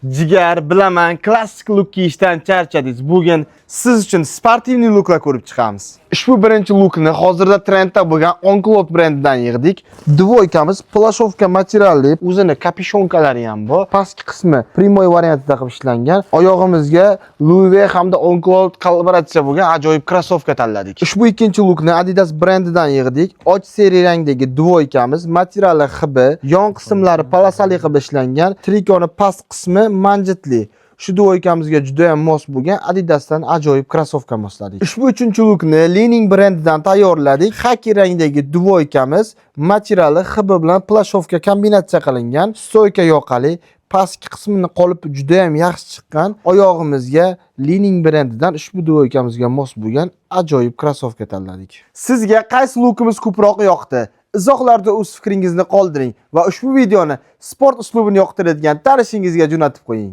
Jigar, bilaman, klassik look kiyishdan charchadingiz. Bugun siz uchun sportivniy looklar ko'rib chiqamiz. Ushbu birinchi lookni hozirda trendda bo'lgan Onklot brendidan yig'dik. Dvoykamiz plashovka materialli, o'zini kapishonkalari ham bor. Pastki qismi primoy variantida qilib ishlangan. Oyog'imizga Louis V hamda Onklot kollaboratsiya bo'lgan ajoyib krossovka tanladik. Ushbu ikkinchi lookni Adidas brendidan yig'dik. Och seriya rangdagi dvoykamiz materiali hibi, yon qismlari polasali qilib ishlangan, trikoni past qismi manjitli. Shu dvoykamizga juda ham mos bo'lgan Adidasdan ajoyib krossovka mosladik. Ushbu uchinchi lookni Lening brendidan tayyorladik. Xaki rangdagi dvoykamiz materiali hibi bilan plashovka kombinatsiya qilingan, stoyka yoqali, pastki qismini qolipi juda ham yaxshi chiqqan. Oyog'imizga Lening brendidan ushbu dvoykamizga mos bo'lgan ajoyib krossovka tanladik. Sizga qaysi lookimiz ko'proq yoqdi? Izohlarda o'z fikringizni qoldiring va ushbu videoni sport uslubini yoqtiradigan tanishingizga jo'natib qo'ying.